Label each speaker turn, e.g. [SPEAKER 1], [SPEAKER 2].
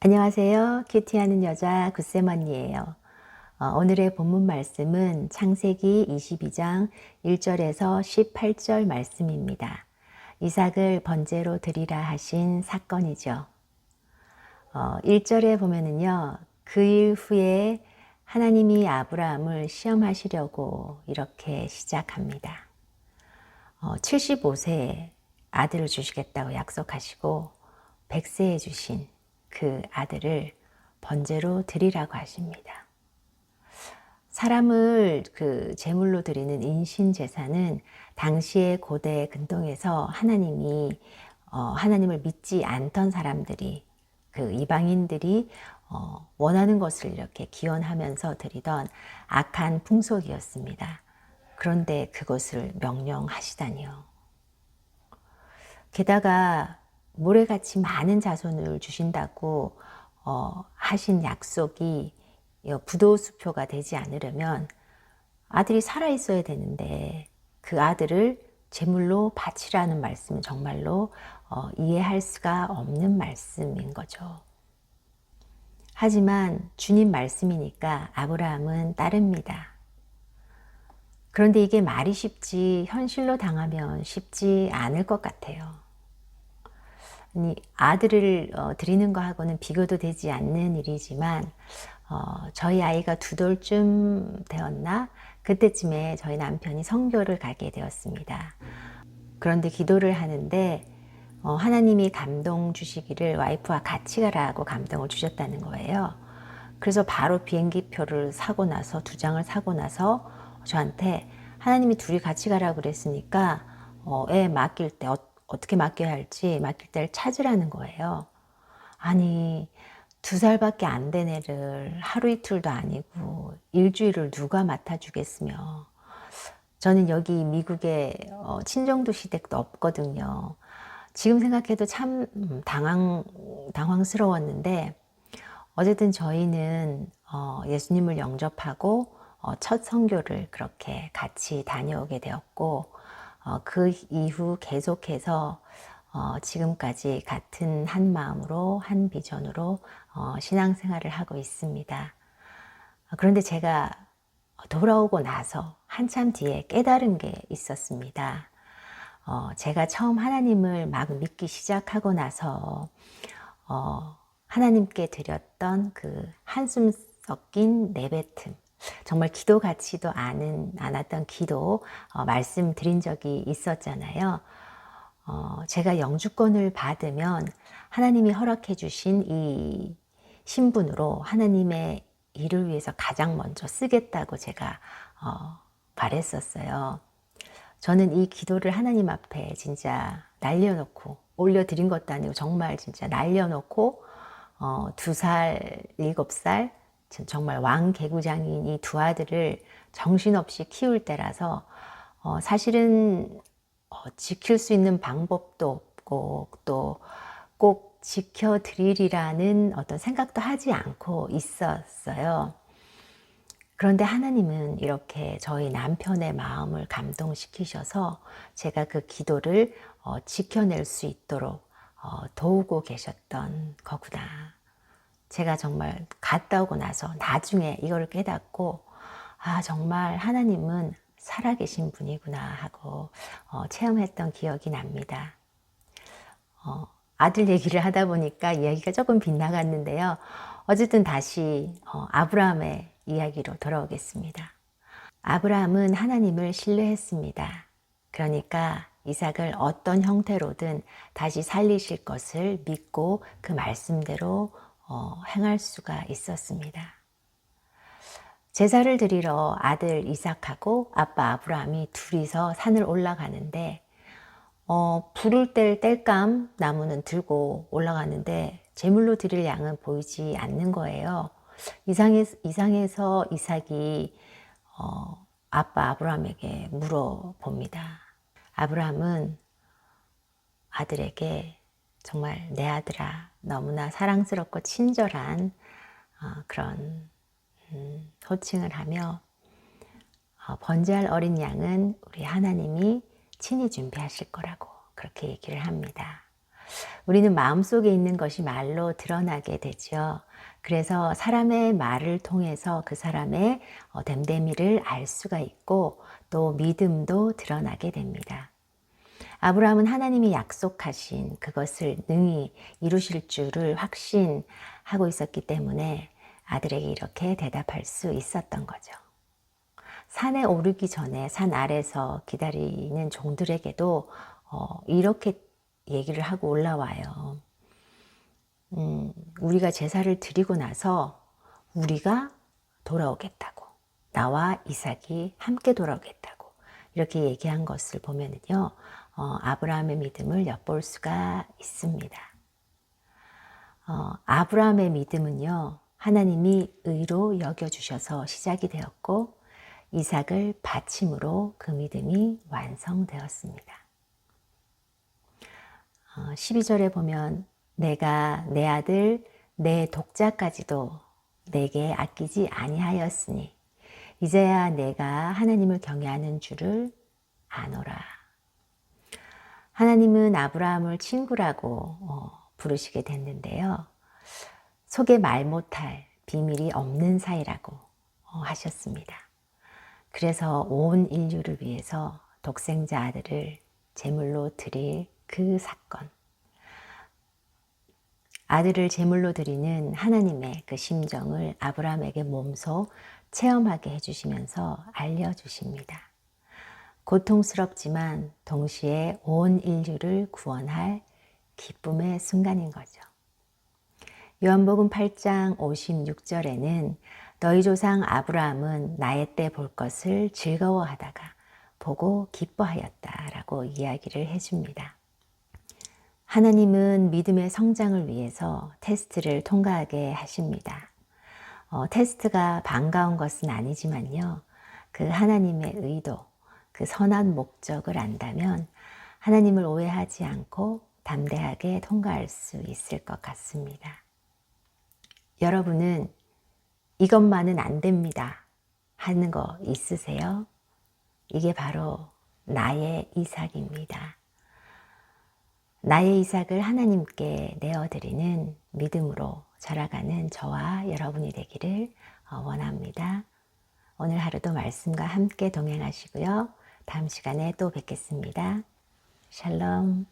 [SPEAKER 1] 안녕하세요. 큐티하는 여자 굿쌤 언니예요. 오늘의 본문 말씀은 창세기 22장 1절에서 18절 말씀입니다. 이삭을 번제로 드리라 하신 사건이죠. 1절에 보면은요. 그 일 후에 하나님이 아브라함을 시험하시려고 이렇게 시작합니다. 75세에 아들을 주시겠다고 약속하시고 100세에 주신 그 아들을 번제로 드리라고 하십니다. 사람을 그 제물로 드리는 인신 제사는 당시의 고대 근동에서 하나님을 믿지 않던 사람들이 그 이방인들이 원하는 것을 이렇게 기원하면서 드리던 악한 풍속이었습니다. 그런데 그것을 명령하시다니요. 게다가 모래같이 많은 자손을 주신다고 하신 약속이 부도수표가 되지 않으려면 아들이 살아 있어야 되는데 그 아들을 제물로 바치라는 말씀은 정말로 이해할 수가 없는 말씀인 거죠. 하지만 주님 말씀이니까 아브라함은 따릅니다. 그런데 이게 말이 쉽지 현실로 당하면 쉽지 않을 것 같아요. 아들을 드리는 거하고는 비교도 되지 않는 일이지만 저희 아이가 2돌쯤 되었나? 그때쯤에 저희 남편이 선교를 가게 되었습니다. 그런데 기도를 하는데 하나님이 감동 주시기를 와이프와 같이 가라고 감동을 주셨다는 거예요. 그래서 바로 비행기표를 사고 나서 2장을 사고 나서 저한테 하나님이 둘이 같이 가라고 그랬으니까 애 맡길 때 어떻게 맡겨야 할지 맡길 때를 찾으라는 거예요. 아니 2살밖에 안 된 애를 하루 이틀도 아니고 일주일을 누가 맡아주겠으며 저는 여기 미국에 친정도 시댁도 없거든요. 지금 생각해도 참 당황스러웠는데 어쨌든 저희는 예수님을 영접하고 첫 선교를 그렇게 같이 다녀오게 되었고 그 이후 계속해서 지금까지 같은 한 마음으로 한 비전으로 신앙생활을 하고 있습니다. 그런데 제가 돌아오고 나서 한참 뒤에 깨달은 게 있었습니다. 제가 처음 하나님을 막 믿기 시작하고 나서 하나님께 드렸던 그 한숨 섞인 내뱉음, 정말 기도 같지도 않았던 기도 말씀드린 적이 있었잖아요. 제가 영주권을 받으면 하나님이 허락해 주신 이 신분으로 하나님의 일을 위해서 가장 먼저 쓰겠다고 제가 바랬었어요. 저는 이 기도를 하나님 앞에 진짜 날려놓고 올려드린 것도 아니고 정말 진짜 날려놓고 2살, 7살 정말 왕개구장인 이 2아들을 정신없이 키울 때라서 사실은 지킬 수 있는 방법도 없고 또 꼭 지켜드리리라는 어떤 생각도 하지 않고 있었어요. 그런데 하나님은 이렇게 저희 남편의 마음을 감동시키셔서 제가 그 기도를 지켜낼 수 있도록 도우고 계셨던 거구나. 제가 정말 갔다 오고 나서 나중에 이걸 깨닫고 정말 하나님은 살아계신 분이구나 하고 체험했던 기억이 납니다. 아들 얘기를 하다 보니까 이야기가 조금 빗나갔는데요. 어쨌든 다시 아브라함의 이야기로 돌아오겠습니다. 아브라함은 하나님을 신뢰했습니다. 그러니까 이삭을 어떤 형태로든 다시 살리실 것을 믿고 그 말씀대로 행할 수가 있었습니다. 제사를 드리러 아들 이삭하고 아빠 아브라함이 둘이서 산을 올라가는데 불을 뗄 땔감 나무는 들고 올라가는데 제물로 드릴 양은 보이지 않는 거예요. 이상해서 이삭이 아빠 아브라함에게 물어봅니다. 아브라함은 아들에게 정말 내 아들아 너무나 사랑스럽고 친절한 그런 호칭을 하며 번제할 어린 양은 우리 하나님이 친히 준비하실 거라고 그렇게 얘기를 합니다. 우리는 마음속에 있는 것이 말로 드러나게 되죠. 그래서 사람의 말을 통해서 그 사람의 됨됨이를 알 수가 있고 또 믿음도 드러나게 됩니다. 아브라함은 하나님이 약속하신 그것을 능히 이루실 줄을 확신하고 있었기 때문에 아들에게 이렇게 대답할 수 있었던 거죠. 산에 오르기 전에 산 아래서 기다리는 종들에게도 이렇게 얘기를 하고 올라와요. 우리가 제사를 드리고 나서 우리가 돌아오겠다고. 나와 이삭이 함께 돌아오겠다고. 이렇게 얘기한 것을 보면은요, 아브라함의 믿음을 엿볼 수가 있습니다. 아브라함의 믿음은요, 하나님이 의로 여겨주셔서 시작이 되었고, 이삭을 바침으로 그 믿음이 완성되었습니다. 12절에 보면 내가 내 아들 내 독자까지도 내게 아끼지 아니하였으니 이제야 내가 하나님을 경외하는 줄을 아노라. 하나님은 아브라함을 친구라고 부르시게 됐는데요. 속에 말 못할 비밀이 없는 사이라고 하셨습니다. 그래서 온 인류를 위해서 독생자 아들을 제물로 드릴 그 사건. 아들을 제물로 드리는 하나님의 그 심정을 아브라함에게 몸소 체험하게 해주시면서 알려주십니다. 고통스럽지만 동시에 온 인류를 구원할 기쁨의 순간인 거죠. 요한복음 8장 56절에는 너희 조상 아브라함은 나의 때 볼 것을 즐거워하다가 보고 기뻐하였다라고 이야기를 해줍니다. 하나님은 믿음의 성장을 위해서 테스트를 통과하게 하십니다. 테스트가 반가운 것은 아니지만요. 그 하나님의 의도, 그 선한 목적을 안다면 하나님을 오해하지 않고 담대하게 통과할 수 있을 것 같습니다. 여러분은 이것만은 안 됩니다 하는 거 있으세요? 이게 바로 나의 이삭입니다. 나의 이삭을 하나님께 내어드리는 믿음으로 자라가는 저와 여러분이 되기를 원합니다. 오늘 하루도 말씀과 함께 동행하시고요. 다음 시간에 또 뵙겠습니다. 샬롬.